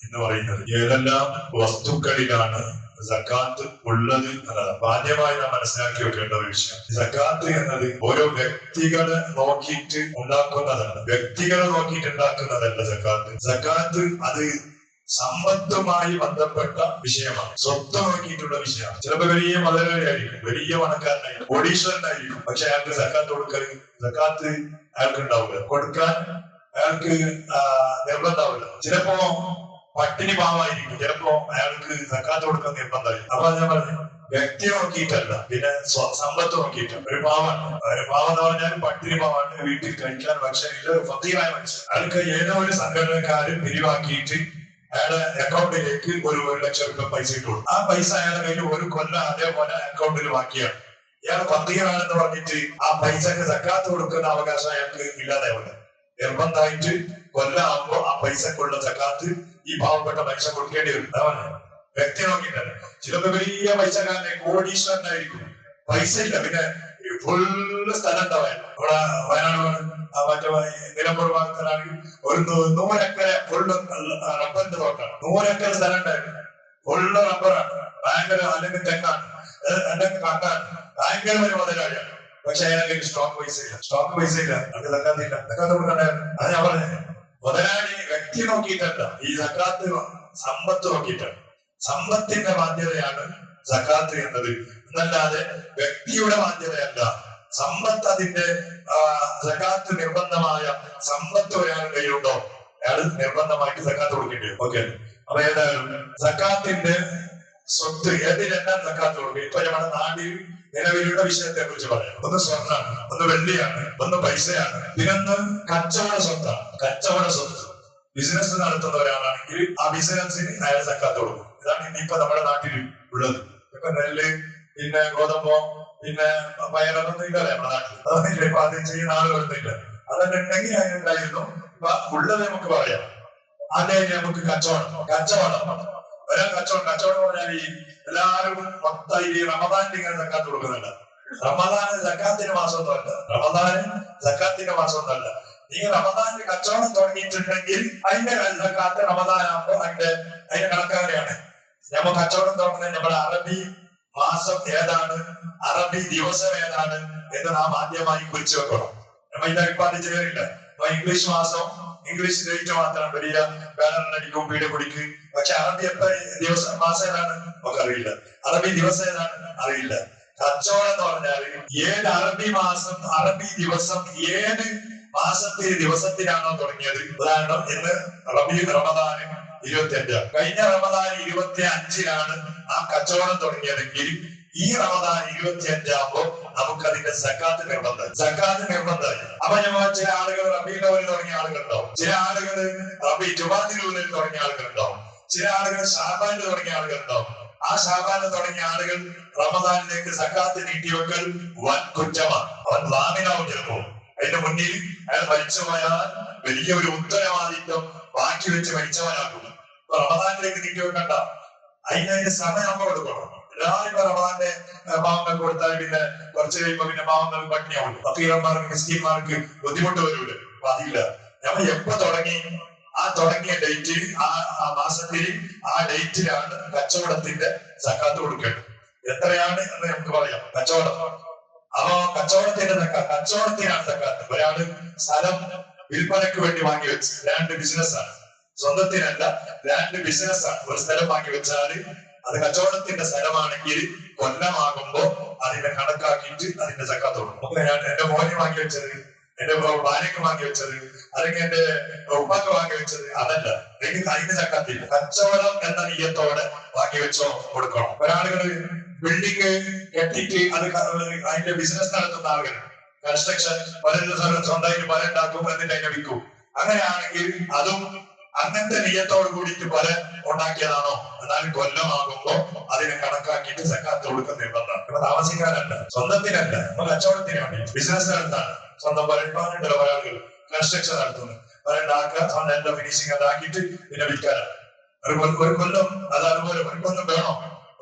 എന്ന് പറയുന്നത്. ഏതെല്ലാം വസ്തുക്കളിലാണ് സക്കാത്ത് ഉള്ളത് എന്നതാണ് മാന്യമായി നാം മനസ്സിലാക്കി വെക്കേണ്ട ഒരു വിഷയം. സക്കാത്ത് എന്നത് ഓരോ വ്യക്തികളെ നോക്കിയിട്ട് ഉണ്ടാക്കുന്നതാണ്, വ്യക്തികളെ നോക്കിയിട്ട് ഉണ്ടാക്കുന്നതല്ല സക്കാത്ത്. സക്കാത്ത് അത് സമ്പത്തുമായി ബന്ധപ്പെട്ട വിഷയമാണ്, സ്വത്ത് നോക്കിയിട്ടുള്ള വിഷയമാണ്. ചിലപ്പോൾ വലിയ മതകാരിയായിരിക്കും, വലിയ പണക്കാരനായിരിക്കും, കോടീശ്വരനായിരിക്കും, പക്ഷെ അയാൾക്ക് സക്കാത്ത് സക്കാത്ത് അയാൾക്ക് ഉണ്ടാവില്ല, കൊടുക്കാൻ അയാൾക്ക് നിർബന്ധമാവില്ല. ചിലപ്പോ പട്ടിണി പാവമായിരിക്കും, ചിലപ്പോ അയാൾക്ക് സക്കാത്ത് കൊടുക്കാൻ നിർബന്ധമായിരിക്കും. അപ്പൊ ഞാൻ പറഞ്ഞു, വ്യക്തി നോക്കിയിട്ടല്ല, പിന്നെ സമ്പത്ത് നോക്കിയിട്ട്. ഒരു പാവാണ്, ഒരു പാവം എന്ന് പറഞ്ഞാൽ പട്ടിണി പാവാണ്, വീട്ടിൽ കഴിക്കാൻ ഭക്ഷണമില്ല, ഒരു ഫക്കീറായ മനുഷ്യൻ. അയാൾക്ക് ഏതോ ഒരു സംഘടനക്കാരും പിരിവാക്കിയിട്ട് അയാളുടെ അക്കൗണ്ടിലേക്ക് ഒരു 1,00,000 രൂപ പൈസ ഇട്ടു. ആ പൈസ അയാളുടെ കയ്യിൽ ഒരു കൊല്ലം അതേപോലെ അക്കൗണ്ടിൽ ബാക്കിയാണ്. ഇയാൾ ഫക്കീറാണെന്ന് പറഞ്ഞിട്ട് ആ പൈസക്ക് സക്കാത്ത് കൊടുക്കുന്ന അവകാശം അയാൾക്ക് ഇല്ലാതാവില്ല. നിർബന്ധമായിട്ട് കൊല്ലാകുമ്പോ ആ പൈസക്കുള്ള സക്കാത്ത് ഈ പാവപ്പെട്ട പൈസ കൊടുക്കേണ്ടി വരും. അതാണ് വ്യക്തി നോക്കിയിട്ടല്ല. ചിലപ്പോ വലിയ പൈസക്കാരനെ കോടീശ്വരനായിരിക്കും, പൈസ ഇല്ല, പിന്നെ ഫുള്ള് സ്ഥലം ഉണ്ടാവാൻ. ഇവിടെ വയനാട് മറ്റേ നിലമ്പൂർ ഭാഗത്തിലാണെങ്കിൽ ഒരു 100 ഏക്കർ ഫുള്ള് റബ്ബറിന്റെ തോട്ടാണ്. 100 ഏക്കർ സ്ഥലം ഉണ്ടായിരുന്നു, ഫുള്ള് റബ്ബറാണ്, ഭയങ്കര, അല്ലെങ്കിൽ തെങ്ങാണ്, അല്ലെങ്കിൽ കണ്ടാണ്, ഭയങ്കര ഒരു മുതലാളിയാണ്. പക്ഷെ അയാൾക്ക് സ്റ്റോക്ക് പൈസ ഇല്ല, അത് സക്കാത്തില്ല, സക്കാത്ത് കൊടുക്കണ്ടായിരുന്നു. അത് ഞാൻ പറഞ്ഞത്, മുതലാളി വ്യക്തി നോക്കിയിട്ടല്ല, ഈ സക്കാത്ത് സമ്പത്ത് നോക്കിയിട്ടാണ്. സമ്പത്തിന്റെ ബാധ്യതയാണ് സക്കാത്ത് എന്നത്, എന്നല്ലാതെ വ്യക്തിയുടെ ബാധ്യതയല്ല. സമ്പത്ത് അതിന്റെ സക്കാത്ത് നിർബന്ധമായ സമ്പത്ത് ഒരാളുടെ കയ്യിലുണ്ടോ, അയാൾ നിർബന്ധമായിട്ട് സക്കാത്ത് കൊടുക്കേണ്ടി വരും. ഓക്കെ, അപ്പൊ ഏതായാലും സക്കാത്തിന്റെ സ്വത്ത് ഏതിലെല്ലാം സക്കാത്ത് കൊടുക്കും. ഇപ്പൊ നമ്മുടെ നാട്ടിൽ നിലവിലുള്ള വിഷയത്തെ കുറിച്ച് പറയാം. ഒന്ന് സ്വർണ്ണാണ്, ഒന്ന് വെള്ളിയാണ്, ഒന്ന് പൈസയാണ്, പിന്നൊന്ന് കച്ചവട സ്വത്താണ്. കച്ചവട സ്വത്ത് ബിസിനസ് നടത്തുന്ന ഒരാളാണെങ്കിൽ ആ ബിസിനസിന് അയാൾ സക്കാത്ത് കൊടുക്കും. ഇതാണ് ഇനിയിപ്പോ നമ്മുടെ നാട്ടിൽ ഉള്ളത്. ഇപ്പൊ നെല്ല്, പിന്നെ ഗോതമ്പോ, പിന്നെ പയറൊന്നും ഇല്ലല്ലേ നമ്മുടെ നാട്ടിൽ, അതൊന്നും ഇപ്പൊ അത് ചെയ്യുന്ന ആളുകളൊന്നുമില്ല. അതൊക്കെ ഉണ്ടെങ്കിൽ അതിനുണ്ടായിരുന്നു. ഇപ്പൊ ഉള്ളത് നമുക്ക് പറയാം. അതേ നമുക്ക് കച്ചവടം ഒരാൾ കച്ചവടം പറഞ്ഞാൽ ഈ എല്ലാവരും മൊത്തം ഈ റമദാനിൽ ഇങ്ങനെ സക്കാത്ത് കൊടുക്കുന്നുണ്ട്. റമദാന് സക്കാത്തിന്റെ മാസമൊന്നുമല്ല, നീ റമദാനിൽ കച്ചവടം തുടങ്ങിയിട്ടുണ്ടെങ്കിൽ അതിന്റെ സക്കാത്ത് റമദാനാകുമ്പോ അതിന്റെ കണക്കാരെയാണ്. നമ്മൾ കച്ചവടം തുടങ്ങുന്നത് നമ്മുടെ അറബി മാസം ഏതാണ്, അറബി ദിവസം ഏതാണ് എന്ന് നാം ആദ്യമായി കുറിച്ച് വെക്കണം. നമ്മൾ ഇത് അഭിപ്പാദിച്ചു കയറില്ല. ഇംഗ്ലീഷ് മാസം, ഇംഗ്ലീഷ് ഡേറ്റ് മാത്രം വലിയ ബാനറിനടിക്കും, പീഡ കുടിക്ക്. പക്ഷെ അറബി ദിവസം മാസം ഏതാണ് നമുക്ക് അറിയില്ല, അറബി ദിവസം ഏതാണ് അറിയില്ല. കച്ചവടം എന്ന് പറഞ്ഞാൽ ഏത് അറബി മാസം, അറബി ദിവസം ഏത് മാസത്തിൽ ദിവസത്തിലാണോ തുടങ്ങിയത്. ഉദാഹരണം, ഇന്ന് റമദാൻ 25, കഴിഞ്ഞ റമദാൻ 25-ലാണ് ആ കച്ചവടം തുടങ്ങിയതെങ്കിൽ ഈ റമദാൻ 25 ആകുമ്പോ നമുക്ക് അതിന്റെ സക്കാത്ത് നിർബന്ധമായി. അപ്പൊ നമ്മൾ ചില ആളുകൾ റബീഉൽ അവ്വൽ തുടങ്ങിയ ആളുകളുണ്ടാവും, ചില ആളുകൾ റബീഉൽ ജുമാദിൽ തുടങ്ങിയ ആളുകളുണ്ടാവും, ചില ആളുകൾ ഷാബാനിൽ തുടങ്ങിയ ആളുകളുണ്ടാവും. ആ ഷാബാനിൽ തുടങ്ങിയ ആളുകൾ റമദാനിലേക്ക് സക്കാത്ത് നീട്ടിവെക്കൽ വൻ കുറ്റമാണ്. അവൻ ലാമിനാവും. ചിലപ്പോ അതിന്റെ മുന്നിൽ അയാൾ മരിച്ചുപോയാൽ വലിയ ഒരു ഉത്തരവാദിത്വം ബാക്കി വെച്ച് മരിച്ചവനാക്കും. റമദാനിലേക്ക് നീട്ടിവെക്കണ്ട, അതിന്റെ സമയം നമ്മൾ കൊടുക്കണം. എല്ലാവരും റമദാന്റെ പാവങ്ങൾ കൊടുത്താൽ പിന്നെ കുറച്ച് കഴിയുമ്പോ പിന്നെ പാവങ്ങൾ പട്ടിണിയാവും, ഫക്കീറന്മാർക്ക് മിസ്കീന്മാർക്ക് ബുദ്ധിമുട്ട് വരൂല. അപ്പൊ അതില്ല, നമ്മൾ എപ്പോ തുടങ്ങി ആ തുടങ്ങിയ ഡേറ്റിൽ, ആ മാസത്തിൽ, ആ ഡേറ്റിലാണ് കച്ചവടത്തിന്റെ സക്കാത്ത് കൊടുക്കേണ്ടത്. എത്രയാണ് എന്ന് നമുക്ക് പറയാം. കച്ചവടം, അപ്പൊ കച്ചവടത്തിനാണ് സക്കാത്ത്. ഒരാള് സ്ഥലം വിൽപ്പനയ്ക്ക് വേണ്ടി വാങ്ങി വെച്ച്, ലാൻഡ് ബിസിനസ്സാണ്, സ്വന്തത്തിനല്ല, ലാൻഡ് ബിസിനസ്സാണ്. ഒരു സ്ഥലം വാങ്ങി വെച്ചാല് അത് കച്ചവടത്തിന്റെ സ്ഥലമാണെങ്കിൽ കൊല്ലമാകുമ്പോ അതിനെ കണക്കാക്കിയിട്ട് അതിന്റെ സക്കാത്ത് കൊടുക്കും. ഞാൻ എന്റെ മോനെ വാങ്ങി വെച്ചത്, എന്റെ ഭാര്യക്ക് വാങ്ങി വെച്ചത്, അല്ലെങ്കിൽ എന്റെ ഉപ്പാക്ക് വാങ്ങി വെച്ചത്, അതല്ല, എനിക്ക് അതിന്റെ സക്കാത്തില്ല. കച്ചവടം എന്ന നീയത്തോടെ വാങ്ങി വെച്ചോ കൊടുക്കണം. ഒരാളുകള് ബിൽഡിങ് കെട്ടിയിട്ട് അത് അതിന്റെ ബിസിനസ് നടത്തുന്ന ആളുകൾ, കൺസ്ട്രക്ഷൻ, പല സ്വന്തമായിട്ട് പല ഉണ്ടാക്കും, എന്നിട്ട് അതിനെ വിൽക്കും. അങ്ങനെയാണെങ്കിൽ അതും അങ്ങനത്തെ നീയത്തോട് കൂടിയിട്ട് പല ഉണ്ടാക്കിയതാണോ, എന്നാലും കൊല്ലമാകുമ്പോ അതിനെ കണക്കാക്കിയിട്ട് സക്കാത്ത് കൊടുക്കുന്ന നിർബന്ധമാണ്. ഇപ്പൊ താമസിക്കാനല്ല, സ്വന്തത്തിനല്ല, കച്ചവടത്തിന് വേണ്ടി ബിസിനസ് നടത്താണ്. സ്വന്തം പരമായിട്ടുള്ള ഒരാളുകൾ കൺസ്ട്രക്ഷൻ നടത്തുന്നു, പരണ്ടാക്കുക, സ്വന്തം എല്ലാ ഫിനിഷിംഗ് അതാക്കിയിട്ട് പിന്നെ വിൽക്കാനാണ്. ഒരു കൊല്ലം അത് അതുപോലെ ഒരു കൊല്ലം വേണോ,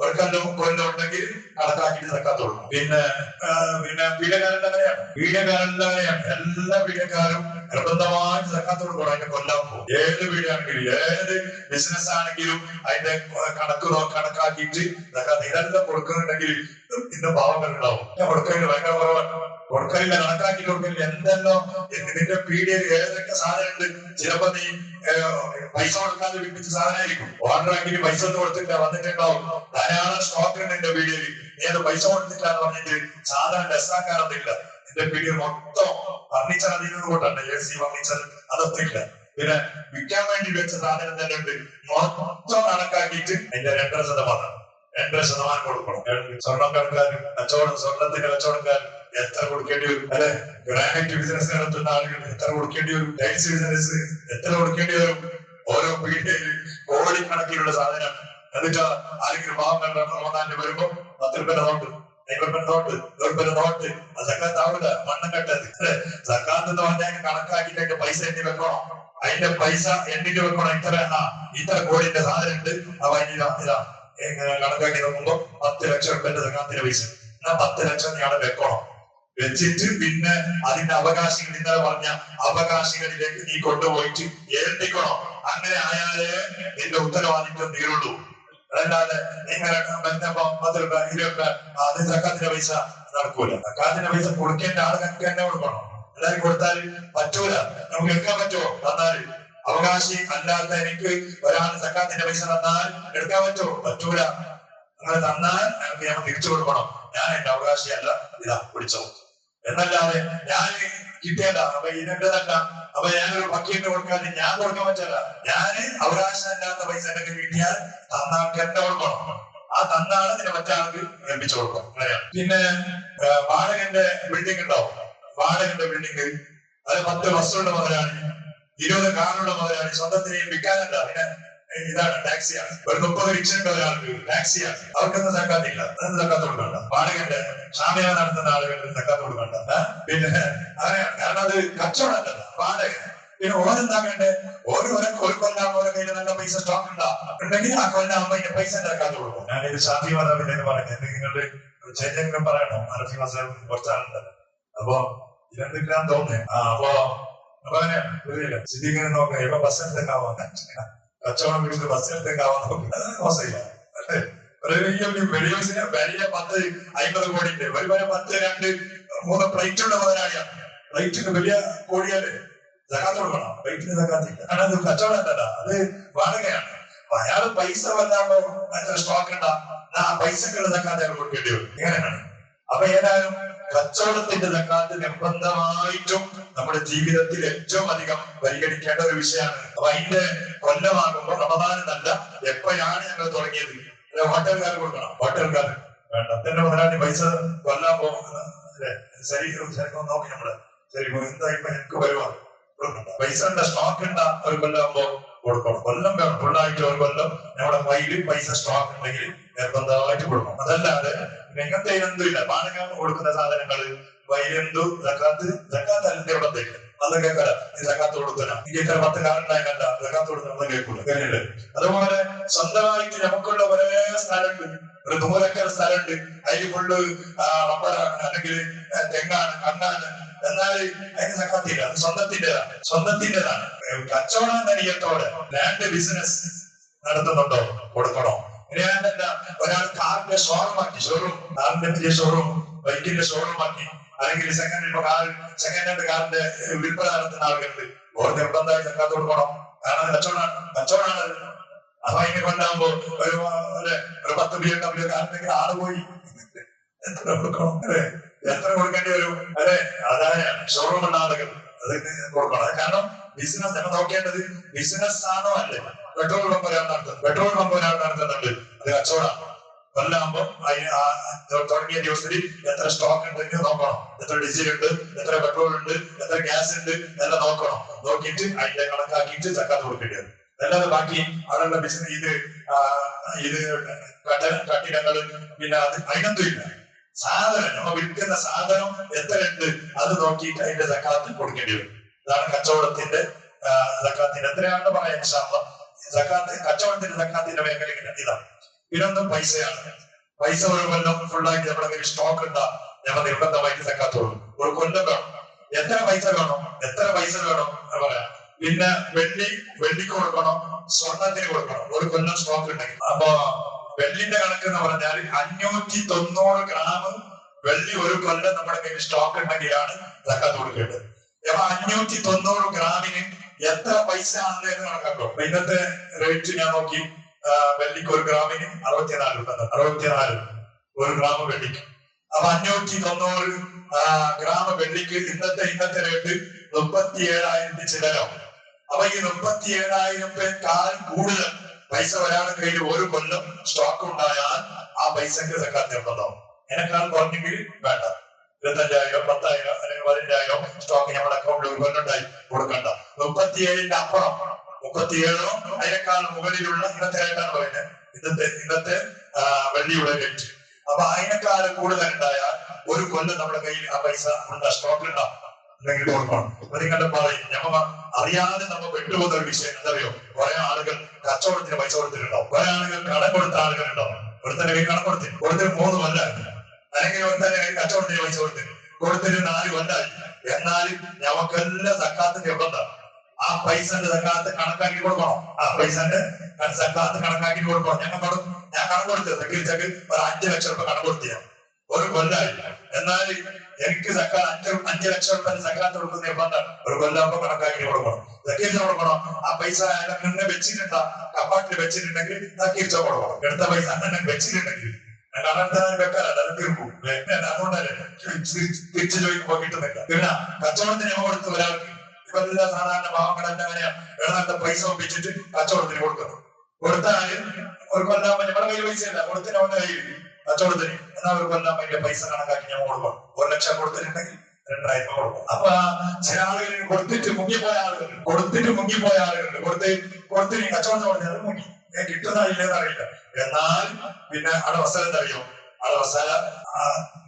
ഒരു കൊല്ലം ഉണ്ടെങ്കിൽ കണക്കാക്കിയിട്ട് സക്കാത്ത് കൊടുക്കണം. പിന്നെ പീഡകാരന്റെ അങ്ങനെയാണ്. എല്ലാ പീഡക്കാരും നിർബന്ധമായിട്ട് സക്കാത്ത് കൊടുക്കണം. അതിന്റെ കൊല്ലാകുമ്പോൾ ഏത് പീഡയാണെങ്കിലും ഏത് ബിസിനസ് ആണെങ്കിലും അതിന്റെ കണക്കാക്കിയിട്ട് സക്കാത്ത് ഇതെല്ലാം കൊടുക്കുന്നുണ്ടെങ്കിൽ ഇന്ന് പാവങ്ങൾ ഉണ്ടാവും. കൊടുക്കലിന് ഭയങ്കര കുറവാണ്. കൊടുക്കലില്ല, കണക്കാക്കി കൊടുക്കലില്ല. എന്തെല്ലോ നിന്റെ പീഡിയയിൽ ഏതൊക്കെ സാധനം ഉണ്ട്. ചിലപ്പോ നീ പൈസ കൊടുക്കാതെ വിൽപ്പിച്ച സാധനമായിരിക്കും. ഓർഡർ ആക്കി പൈസ ഒന്നും കൊടുത്തില്ല, വന്നിട്ടുണ്ടാവും. ധാരാളം സ്റ്റോക്ക് ഉണ്ട് എന്റെ പീഡിയയിൽ, നീ അത് പൈസ കൊടുത്തില്ല എന്ന് പറഞ്ഞിട്ട് സാധനം ലെസ്സാക്കാറൊന്നുമില്ല. എന്റെ പീഡിയൽ മൊത്തം ഫർണിച്ചർ അതിൽ നിന്ന് കൊണ്ടാണ്, AC ഫർണിച്ചർ അതൊന്നും ഇല്ല. പിന്നെ വിൽക്കാൻ വേണ്ടി വെച്ച സാധനം തന്നെ ഉണ്ട്. മൊത്തം കണക്കാക്കിയിട്ട് അതിന്റെ 2% കൊടുക്കണം. സ്വർണം കണക്കാരും സ്വർണത്തിന്റെ കച്ചവടക്കാരും എത്ര കൊടുക്കേണ്ടി വരും അല്ലെ? ഗ്രാനൈറ്റ് ബിസിനസ് നടത്തുന്ന ആളുകൾ എത്ര കൊടുക്കേണ്ടി വരും? ടൈൽസ് ബിസിനസ് എത്ര കൊടുക്കേണ്ടി വരും? ഓരോ പീഡിയയിൽ കോടിക്കണക്കിലുള്ള സാധനം. എന്നിട്ട് ആരെങ്കിലും പാവങ്ങൾ റമദാനിൽ വരുമ്പോ 10 രൂപ നോട്ട്, 50 നോട്ട്, 100 നോട്ട്, അത് സക്കാത്ത് ആവില്ല, മണ്ണം കെട്ടത്. സക്കാത്ത് എന്ന് പറഞ്ഞാൽ കണക്കാക്കിയിട്ട് അതിന്റെ പൈസ എണ്ണി വെക്കണം. അതിന്റെ പൈസ എണ്ണിട്ട് വെക്കണം. ഇത്ര കോടിന്റെ സാധനം ഉണ്ട്. അപ്പൊ ഇതാ കണക്കാക്കി നോക്കുമ്പോ 10 ലക്ഷം രൂപന്റെ സക്കാത്തിന്റെ പൈസ. 10 ലക്ഷം നീ വെക്കണം. വെച്ചിട്ട് പിന്നെ അതിന്റെ അവകാശികൾ, ഇന്നലെ പറഞ്ഞ അവകാശികളിലേക്ക് നീ കൊണ്ടുപോയിട്ട് ഏൽപ്പിക്കണം. അങ്ങനെ ആയാലേ നിന്റെ ഉത്തരവാദിത്വം തീരുള്ളൂ. അതല്ലാതെ ഇങ്ങനെ 10 രൂപ 20 രൂപ അത് സക്കാത്തിന്റെ പൈസ നടക്കൂല. സക്കാത്തിന്റെ പൈസ കൊടുക്കേണ്ട ആളുകൾക്ക് തന്നെ കൊടുക്കണം. എല്ലാവരും കൊടുത്താൽ പറ്റൂല. നമുക്ക് എടുക്കാൻ പറ്റുമോ? തന്നാല് അവകാശി അല്ലാത്ത എനിക്ക് ഒരാൾ സക്കാത്തിന്റെ പൈസ തന്നാൽ എടുക്കാൻ പറ്റുമോ? പറ്റൂല. അങ്ങനെ തന്നാൽ ഞാൻ തിരിച്ചു കൊടുക്കണം. ഞാൻ എന്റെ അവകാശിയല്ല, ഇതാ പിടിച്ചോ എന്നല്ലാതെ ഞാൻ കിട്ടിയല്ല അപ്പൊ ഇതിന്റെതല്ല, അപ്പൊ ഞാനൊരു പക്കീട്ട് കൊടുക്കാതെ ഞാൻ കൊടുക്കാൻ പറ്റില്ല. ഞാന് അവകാശമില്ലാത്ത പൈസ എനിക്ക് കിട്ടിയാൽ തന്നാൾക്ക് എന്നെ കൊടുക്കണം. ആ തന്നാണ് ഇതിനെ മറ്റാൾക്ക് ഏൽപ്പിച്ചു കൊടുക്കണം. അങ്ങനെയാണ്. പിന്നെ വാടകന്റെ ബിൽഡിംഗ് ഉണ്ടാവും. വാടകന്റെ ബിൽഡിംഗ് അത് 10 ബസ്സുള്ള മുതലാണ്, 20 കാറുള്ള മുതലാണ്. സ്വന്തത്തിന് വിൽക്കാനല്ല, പിന്നെ ഇതാണ് ടാക്സിയാണ്. ഒരു 30 റിക്ഷയുടെ ഒരാൾക്ക് ടാക്സിയാണ്. അവർക്കൊന്നും സക്കാത്തില്ല, അതൊന്നും സക്കാത്ത് കൊടുക്കണ്ട. വാടകന്റെ ഷാമിയ നടത്തുന്ന ആളുകൾക്ക് സക്കാത്ത് കൊടുക്കണ്ട. പിന്നെ അങ്ങനെയാണ്. കാരണം അത് കച്ചവടമല്ല, വാടക. പിന്നെ ഓരെന്താക്കണ്ടേ? ഒരു കൊല്ലം ഓരോ കയ്യിൽ നല്ല പൈസ സ്റ്റോക്ക് ഉണ്ടെങ്കിൽ ആ കൊല്ലാകുമ്പോ അതിന്റെ പൈസ സക്കാത്ത് കൊടുക്കും. ഞാനിത് ഷാഫി മദാബിന്റെ പറയുന്നത് നിങ്ങളുടെ ചൈതന്യം പറയണോ? അനഫി മസാബ് കുറച്ചാളുണ്ട്. അപ്പൊ ഇതെന്തെല്ലാം തോന്നുന്നേ. അപ്പൊ അങ്ങനെയാണ്. സിദ്ദീഖിനെ നോക്കാം. ഇപ്പൊ ബസ് എടുത്തേക്കാവാൻ കച്ചവടം പിടിച്ച് ബസ് എടുത്തേക്കാവാൻ നോക്കും. അത് മോശമില്ല അല്ലേ? വലിയ 10-50 കോടിന്റെ ഒരു 10, 2, 3 പ്ലേറ്റുള്ള മുതലാളിയാണ്. പ്ലേറ്റിന് വലിയ കോടിയല്ലേ, സക്കാത്ത് കൊടുക്കണം. പ്ലേറ്റിന് സക്കാത്തില്ല. കാരണം അത് കച്ചവടമല്ല, അത് വാടകയാണ്. അയാള് പൈസ വല്ലാമോ സ്റ്റോക്ക് ഉണ്ടാ, ആ പൈസക്കുള്ള സക്കാത്ത് അയാൾ കൊടുക്കേണ്ടി വരും. ഇങ്ങനെയാണ്. അപ്പൊ ഏതായാലും കച്ചവടത്തിന്റെ സക്കാത്ത് നിർബന്ധമായിട്ടും നമ്മുടെ ജീവിതത്തിൽ ഏറ്റവും അധികം പരിഗണിക്കേണ്ട ഒരു വിഷയമാണ്. അപ്പൊ അതിന്റെ കൊല്ലമാകുമ്പോൾ റമദാനെന്നല്ല, എപ്പോഴാണ് ഞങ്ങൾ തുടങ്ങിയത്? ഹോട്ടൽക്കാർ കൊടുക്കണം. ഹോട്ടൽക്കാർ വേണ്ട, തന്നെ മുതലാളി പൈസ കൊല്ലാൻ പോകുന്നത് ശരി നോക്കി നമ്മള് ശരി എന്താ ഇപ്പൊ എനിക്ക് വരുവാ പൈസ ഉണ്ട, സ്റ്റോക്ക് ഉണ്ട, ഒരു കൊല്ലാകുമ്പോ കൊടുക്കണം. കൊല്ലം വേണം, ഫുള്ളായിട്ട് ഒരു കൊല്ലം നമ്മുടെ കയ്യിൽ പൈസ സ്റ്റോക്ക് ഉണ്ടെങ്കിൽ നിർബന്ധമായിട്ട് കൊടുക്കണം. അതല്ലാതെ ഇങ്ങനത്തെ എന്തുമില്ല. വാടക കൊടുക്കുന്ന സാധനങ്ങള് വൈരെന്തു സക്കാത്ത് അതിന്റെ ഇവിടെ തരും. അന്ന് കേൾക്കല, നീ സക്കാത്ത് കൊടുക്കല, എനിക്ക് ഇത്ര 10 കാറുണ്ടായില്ല, സക്കാത്ത് കൊടുക്കണം കേൾക്കൂല. കേട്ടില്ലേ? അതുപോലെ സ്വന്തമായിട്ട് നമുക്കുള്ള ഒരേ സ്ഥലമുണ്ട്, ഒരു 100 ഏക്കർ സ്ഥലമുണ്ട്. അതിൽ ഫുള്ള് റബ്ബറാണ്, അല്ലെങ്കിൽ തെങ്ങാണ്, കണ്ണാണ്. എന്നാൽ അതിന് സക്കാത്തില്ല, അത് സ്വന്തത്തിന്റേതാണ്. കച്ചവടം നരിയത്തോടെ ലാൻഡ് ബിസിനസ് നടത്തുന്നുണ്ടോ? കൊടുക്കണോ? ഇനിയല്ല, ഒരാൾ കാറിന്റെ ഷോറൂം ആക്കി, കാറിന്റെ വലിയ ഷോറൂം, ബൈക്കിന്റെ ഷോറൂം ആക്കി, അല്ലെങ്കിൽ സെക്കൻഡ് ഹാൻഡ് കാറിന്റെ വിൽപ്പന നടത്തുന്ന ആളുകളുണ്ട്. ഓരോ നിർബന്ധമായി സക്കാത്ത് കൊടുക്കണം. കാരണം കച്ചവടമാണ്. അപ്പൊ അതിനെ കൊണ്ടാകുമ്പോ ഒരു 10 BMW കാറിന്റെ ആള് പോയി എത്ര കൊടുക്കണം? അല്ലെ, എത്ര കൊടുക്കേണ്ടി വരും? അല്ലെ, അതാണ് ഷോറൂമുള്ള ആളുകൾ അത് കൊടുക്കണം. കാരണം ബിസിനസ് നമ്മൾ നോക്കേണ്ടത് ബിസിനസ് ആണോ അല്ലേ? പെട്രോൾ പമ്പ് ഒരാൾ നടത്തുന്നുണ്ട്, അത് കച്ചവടമാണ്. കൊല്ലാകുമ്പോ തുടങ്ങിയ ദിവസത്തിൽ എത്ര സ്റ്റോക്ക് ഉണ്ടെങ്കിൽ നോക്കണം. എത്ര ഡീസൽ ഉണ്ട്, എത്ര പെട്രോൾ ഉണ്ട്, എത്ര ഗ്യാസ് ഉണ്ട് എല്ലാം നോക്കണം. നോക്കിയിട്ട് അതിന്റെ കണക്കാക്കിയിട്ട് സക്കാത്ത് കൊടുക്കേണ്ടി വരും. അല്ലാതെ ബാക്കി അവിടെയുള്ള ബിസിനസ് ഇത് കട്ടിടങ്ങള് പിന്നെ അത് അതിനൊന്നും ഇല്ല. സാധനം നമ്മൾ വിൽക്കുന്ന സാധനം എത്ര ഉണ്ട് അത് നോക്കിയിട്ട് അതിന്റെ സക്കാത്ത് കൊടുക്കേണ്ടി വരും. ഇതാണ് കച്ചവടത്തിന്റെ സക്കാത്തിന്റെ എത്രയാണെന്ന് പറയാൻ സക്കാത്ത്. കച്ചവടത്തിന്റെ സക്കാത്തിന്റെ മേഖല ഇതാണ്. പിന്നൊന്ന് പൈസയാണ്. പൈസ ഒരു കൊല്ലം ഫുള്ളാക്കി നമ്മുടെ സ്റ്റോക്ക് ഉണ്ടാ ഞമ്മ നിർബന്ധമായിട്ട് സക്കാത്തുള്ളൂ. ഒരു കൊല്ലം വേണം. എത്ര പൈസ വേണം എന്ന് പറയാം. പിന്നെ വെള്ളിക്ക് കൊടുക്കണം, സ്വർണത്തിന് കൊടുക്കണം. ഒരു കൊല്ലം സ്റ്റോക്ക് ഉണ്ടെങ്കിൽ. അപ്പൊ വെള്ളിന്റെ കണക്ക് എന്ന് പറഞ്ഞാൽ 590 ഗ്രാം വെള്ളി ഒരു കൊല്ലം നമ്മുടെ കയ്യിൽ സ്റ്റോക്ക് ഉണ്ടെങ്കിലാണ് സക്കാത്ത് കൊടുക്കേണ്ടത്. അപ്പൊ 590 ഗ്രാമിന് എത്ര പൈസ ആണല്ലോ എന്ന് കണക്കാക്കും. ഇന്നത്തെ റേറ്റ് ഞാൻ നോക്കി, വെള്ളിക്ക് ഒരു ഗ്രാമിന് 64 രൂപ. 64 ഒരു ഗ്രാം വെള്ളിക്ക്. അപ്പൊ 590 ഗ്രാം വെള്ളിക്ക് ഇന്നത്തെ റേറ്റ് 37,000 ചിലരോ. അപ്പൊ ഈ 37,000 കൂടുതൽ പൈസ ഒരാളുടെ കയ്യിൽ ഒരു കൊല്ലം സ്റ്റോക്ക് ഉണ്ടായാൽ ആ പൈസക്ക് സക്കാത്ത് നിർബന്ധമാവും. എന്നെക്കാൾ കുറഞ്ഞെങ്കിൽ വേണ്ട. 25,000, 10,000 അല്ലെങ്കിൽ 15,000 സ്റ്റോക്ക് നമ്മുടെ അക്കൗണ്ടിൽ ഒരു കൊല്ലം ഉണ്ടായി കൊടുക്കണ്ട. 37ന്റെ അപ്പുറം, 37 അതിനേക്കാൾ മുകളിലുള്ള ഇന്നത്തെ റേറ്റാണ് പറയുന്നത്. ഇന്നത്തെ വെള്ളിയുടെ റേറ്റ്. അപ്പൊ അതിനേക്കാൾ കൂടുതൽ ഉണ്ടായാൽ ഒരു കൊല്ലം നമ്മുടെ കയ്യിൽ ആ പൈസ സ്റ്റോക്ക് ഉണ്ടാവും എന്തെങ്കിലും കൊടുക്കണം. അപ്പൊ നിങ്ങളുടെ പറയും, ഞമ്മ അറിയാതെ നമ്മൾ പെട്ടുപോകുന്ന ഒരു വിഷയം എന്തറിയോ? കുറെ ആളുകൾ കച്ചവടത്തിന് പൈസ കൊടുത്തിട്ടുണ്ടാവും, കുറെ ആളുകൾ കടം കൊടുത്ത ആളുകൾ ഉണ്ടാവും. ഒരുത്തന്റെ കയ്യിൽ കടം കൊടുത്തിട്ട് 3 കൊല്ലമായി, അല്ലെങ്കിൽ ഒരുത്തന്റെ കയ്യിൽ കച്ചവടത്തിന് പൈസ കൊടുത്തിട്ട് 4 കൊല്ലമായി. എന്നാലും ഞമ്മക്കെല്ലാം സക്കാത്തിന്റെ നിർബന്ധം. ആ പൈസന്റെ സക്കാത്ത് കണക്കാക്കി കൊടുക്കണം. ഞാൻ കടം കൊടുത്തത് ഒരു 5 ലക്ഷം രൂപ കടം കൊടുത്തിയ ഒരു കൊല്ലായി. എന്നാൽ എനിക്ക് സക്കാത്ത് 5 ലക്ഷം രൂപ സക്കാത്ത് കൊടുക്കുന്ന നിർബന്ധം. ഒരു കൊല്ലാകുമ്പോ കണക്കാക്കി കൊടുക്കണം, സക്കീർച്ച കൊടുക്കണം. ആ പൈസ അയാളെ മുന്നേ വെച്ചിട്ടുണ്ട കപ്പാട്ടിൽ വെച്ചിട്ടുണ്ടെങ്കിൽ സക്കീർച്ച കൊടുക്കണം. എടുത്ത പൈസ അങ്ങനെ വെച്ചിട്ടുണ്ടെങ്കിൽ വെക്കാനല്ല, അത് തീർക്കും. അതുകൊണ്ടല്ലേ തിരിച്ചു ചോദിക്കുമ്പോ കിട്ടുന്നില്ല. പിന്നെ കച്ചവടത്തിന് കൊടുത്ത് ഒരാൾക്ക് ഇവരെല്ലാം സാധാരണ പാവങ്ങളെല്ലാം അങ്ങനെയാണ്. വേണമെന്ന പൈസ ഒപ്പിച്ചിട്ട് കച്ചവടത്തിന് കൊടുക്കുന്നു. കൊടുത്താല് ഒരു കൊല്ലാകുമ്പോ നമ്മുടെ കയ്യിൽ പൈസ ഇല്ല, കൊടുത്തിന് അവന്റെ കയ്യിൽ കച്ചവടത്തിന്. എന്നാൽ ഒരു കൊല്ലാകുമ്പോ അതിന്റെ പൈസ കണക്കാക്കി ഞാൻ കൊടുക്കണം. 1 ലക്ഷം കൊടുത്തിട്ടുണ്ടെങ്കിൽ 2,000 കൊടുക്കും. അപ്പൊ ചില ആളുകൾ കൊടുത്തിട്ട് മുങ്ങിപ്പോയ ആളുകളുണ്ട്, കൊടുത്തിട്ട് കച്ചവടം പറഞ്ഞാൽ അത് മുങ്ങി, കിട്ടുന്ന ഇല്ലെന്ന് അറിയില്ല. എന്നാൽ പിന്നെ അവിടെ അവസരം അറിയോ?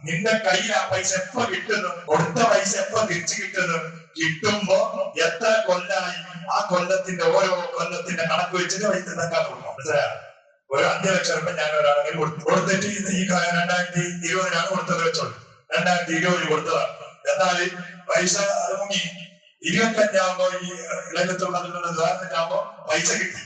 നിന്റെ കയ്യിൽ ആ പൈസ എപ്പോ കിട്ടുന്നു, കൊടുത്ത പൈസ എപ്പോ തിരിച്ചു കിട്ടുമ്പോ എത്ര കൊല്ലായി ആ കൊല്ലത്തിന്റെ ഓരോ കൊല്ലത്തിന്റെ കണക്ക് വെച്ചിട്ട് പൈസ തക്കാൻ കൊടുക്കണം. മനസ്സിലായോ? ഒരു 5 ലക്ഷം രൂപ ഞാൻ ഒരാളെങ്കിൽ കൊടുത്തിട്ട് ഈ 2020 കൊടുത്തത് വെച്ചോളൂ. 2020 കൊടുത്തതാണ്. എന്നാൽ പൈസ അത് മുങ്ങി. 25 ഈ ഇളകത്തുള്ളതിനുള്ള ഉദാഹരണത്തിനാകുമ്പോ പൈസ കിട്ടി.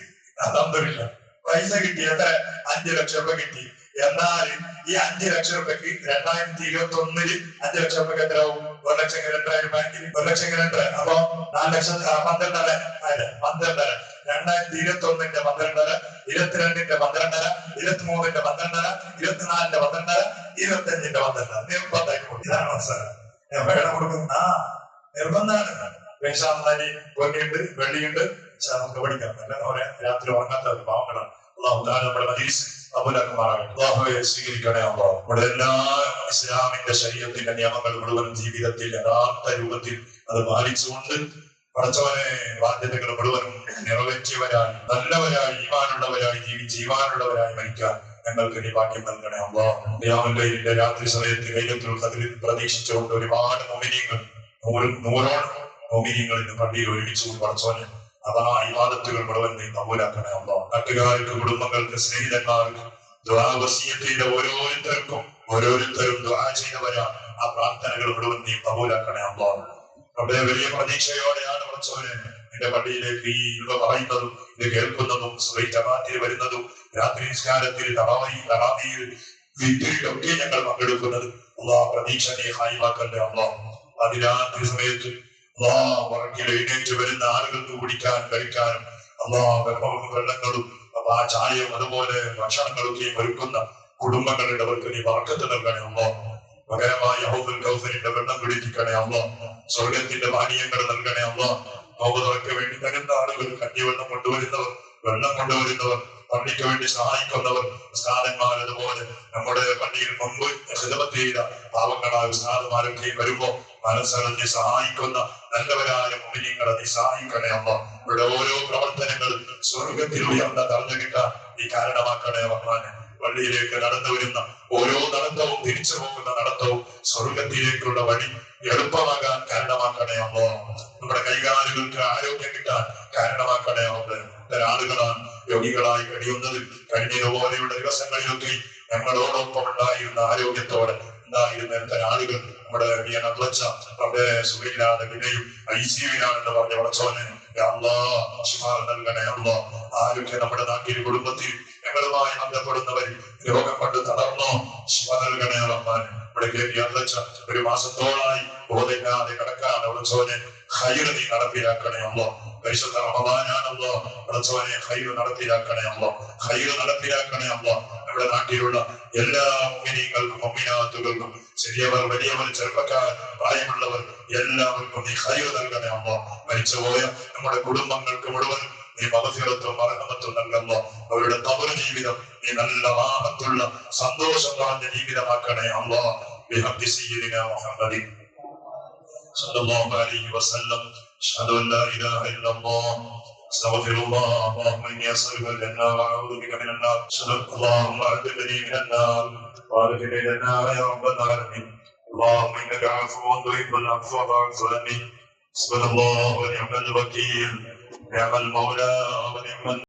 അതൊന്നുമില്ല, പൈസ കിട്ടി. എത്ര? 5 ലക്ഷം രൂപ കിട്ടി. എന്നാൽ ഈ 5 ലക്ഷം രൂപയ്ക്ക് 2021 5 ലക്ഷം രൂപയ്ക്ക് എത്രയാവും? 1 ലക്ഷം 2,000 ബാങ്കിൽ 1 ലക്ഷം 2. അപ്പൊ 4 ലക്ഷം 12,500. 2021ന്റെ 12,500, 22ന്റെ 12,500, 23ന്റെ 12,500, 24ന്റെ 12,500, 25ന്റെ 12,500 നിർബന്ധമായി കൊടുക്കും. ഇതാണ് അവസരം. എപ്പോഴാണ് കൊടുക്കുന്നത്? നിർബന്ധമാണ്. പൊന്നിയുണ്ട്, വെള്ളിയുണ്ട്, നമുക്ക് പഠിക്കാം. നല്ല രാത്രി ഉറങ്ങാത്ത പാവങ്ങളാണ്. നമ്മുടെ മജീസ് സ്വീകരിക്കണേ. നമ്മുടെ എല്ലാ ഇസ്ലാമിന്റെ ശരീരത്തിന്റെ നിയമങ്ങൾ മുഴുവനും ജീവിതത്തിൽ യഥാർത്ഥ രൂപത്തിൽ അത് പാലിച്ചുകൊണ്ട് പടച്ചവനെ ബാധ്യതകൾ മുഴുവനും നിറവേറ്റിയവരായി, നല്ലവരായി, ഈമാനുള്ളവരായി ജീവിച്ച് ഈമാനുള്ളവരായി മരിക്കാൻ ഞങ്ങൾക്ക് നീ ഭാഗ്യം നൽകണേ. അള്ളാഹുവിന്റെ രാത്രി സമയത്ത് ലൈലത്തുൽ ഖദ്റിൽ പ്രതീക്ഷിച്ചുകൊണ്ട് ഒരുപാട് മോമിനീങ്ങൾ, 100ഓളം മോമിനീങ്ങൾ ഇന്ന് പള്ളിയിൽ ഒരുമിച്ച് പടച്ചവനെ അതാ ഇബാദത്തുകൾ മുഴുവൻ നീ കബൂലാക്കണേ. അള്ളാഹ് നാട്ടുകാർക്ക്, കുടുംബങ്ങൾക്ക്, സ്നേഹിതന്മാർക്ക്, ദുആവസിയത്തിന്റെ ഓരോരുത്തരും ദുആ ചെയ്തവരാണ്. ആ പ്രാർത്ഥനകൾ മുഴുവൻ നീ കബൂലാക്കണേ. അള്ളാഹ് അവിടെ വലിയ പ്രതീക്ഷയോടെയാണ് പടച്ചവനെ നിന്റെ പള്ളിയിലേക്ക് ഈ പറയുന്നതും ഇത് കേൾക്കുന്നതും ജമാഅത്തിൽ വരുന്നതും രാത്രി നിസ്കാരത്തിൽ തറാവീഹിൽ വിക്രിയിലൊക്കെ ഞങ്ങൾ പങ്കെടുക്കുന്നത്. അള്ളാഹ് പ്രതീക്ഷ നീ ഹായിമാക്കല്ലേ. അള്ളാഹ് അതിരാത്രി സമയത്ത് ഉറങ്ങിൽ എഴുന്നേറ്റ് വരുന്ന ആളുകൾക്ക് കുടിക്കാൻ കഴിക്കാനും വെള്ളങ്ങളും ആ ചായയും അതുപോലെ ഭക്ഷണങ്ങളൊക്കെയും ഒരുക്കുന്ന കുടുംബങ്ങളുടെ അവർക്ക് നീ ബർക്കത്ത് നൽകണേ. പകരമായി ഹൗദുൽ കൗസറിന്റെ വെള്ളം കുടിപ്പിക്കണേ. സ്വർഗത്തിന്റെ പാനീയങ്ങൾ നൽകണേ. നോമ്പുകൾക്ക് വേണ്ടി തരുന്ന ആളുകൾ, കഞ്ഞിവെള്ളം കൊണ്ടുവരുന്നവർ, വെള്ളം കൊണ്ടുവരുന്നവർ, പള്ളിക്ക് വേണ്ടി സഹായിക്കുന്നവർ, ഉസ്താദന്മാർ, അതുപോലെ നമ്മുടെ പള്ളിയിൽ മുമ്പ് ഖിദ്മത്ത് ചെയ്ത പാവങ്ങളായ ഉസ്താദുമാരൊക്കെയും വരുമ്പോ മനസ്സറിഞ്ഞ് സഹായിക്കുന്ന നല്ലവരായ മുഅ്മിനീങ്ങളെ നീ സഹായിക്കണേ. ഇവിടെ ഓരോ പ്രവർത്തനങ്ങൾ സ്വർഗത്തിൽ ഉയർന്ന തറഞ്ഞു കിട്ടാൻ നീ കാരണമാക്കണേ. റഹ്മാനെ പള്ളിയിലേക്ക് നടന്നു വരുന്ന ഓരോ നടത്തവും തിരിച്ചു പോകുന്ന നടത്തവും സ്വർഗത്തിലേക്കുള്ള വഴി എളുപ്പമാകാൻ കാരണമാക്കണേ അല്ലോ. നമ്മുടെ കൈകാലുകൾക്ക് ആരോഗ്യം കിട്ടാൻ കാരണമാക്കണേ അല്ലോ. ഇത്തരം ആളുകളാണ് രോഗികളായി കഴിയുന്നത്. കഴിഞ്ഞ പോലെയുള്ള ദിവസങ്ങളിലൊക്കെ ഞങ്ങളോടൊപ്പം ഉണ്ടായിരുന്ന ആരോഗ്യത്തോടെ ഉണ്ടായിരുന്ന ഇത്തരം ആളുകൾ നമ്മുടെ അവിടെ സുഖയില്ലാതെ പിന്നെയും ICU-ലാണെന്ന് പറഞ്ഞ വളച്ചോനെ നൽകണേ അല്ലോ. ആരൊക്കെ നമ്മുടെ നാട്ടിൽ കുടുംബത്തിൽ ഞങ്ങളുമായി ബന്ധപ്പെടുന്നവർ രോഗം കൊണ്ട് തളർന്നോ ശിവ നൽകണേ റഹ്മാൻ. ഇവിടെ ഒരു മാസത്തോളായി ബോധമില്ലാതെ കിടക്കാണ് വളച്ചോനെ ഹൈറ് നീ നടപ്പിലാക്കണേ അല്ലോ. പരിശുദ്ധ റമദാനാണല്ലോ വളച്ചോനെ ഹൈറ് നടപ്പിലാക്കണേ അല്ലോ. ഹൈറ് നടപ്പിലാക്കണേ അല്ലോ. നമ്മുടെ നാട്ടിലുള്ള എല്ലാ മുഅ്മിനീങ്ങൾക്കും മുഅ്മിനാത്തുകൾക്കും ചെറിയവർ വലിയവർ ചെറുപ്പക്കാർ പ്രായമുള്ളവർ എല്ലാവർക്കും നീ ഹൈറ് നൽകണേ അല്ലോ. മരിച്ചുപോയ നമ്മുടെ കുടുംബങ്ങൾക്ക് മുഴുവൻ നീ മഗ്ഫിറത്തും റഹ്മത്തും നൽകല്ലോ. അവരുടെ ഖബർ ജീവിതം നീ നല്ല റാഹത്തുള്ള സന്തോഷം നിറഞ്ഞ ജീവിതമാക്കണേ അല്ലോ. ബിഹഖി സയ്യിദിനാ മുഹമ്മദിൻ സല്ലല്ലാഹു അലൈഹി വസല്ലം. അഷ്ഹദു അൻ ലാ ഇലാഹ ഇല്ലല്ലാഹ് അസ്തഗ്ഫിറുല്ലാഹ്. اللهم إني أسألك الجنة وأعوذ بك من النار. اللهم أجرني من النار وأدخلني النار يا رب العالمين. اللهم إنك عفو تحب العفو فاعف عني. حسبنا الله ونعم الوكيل. نعم المولى ونعم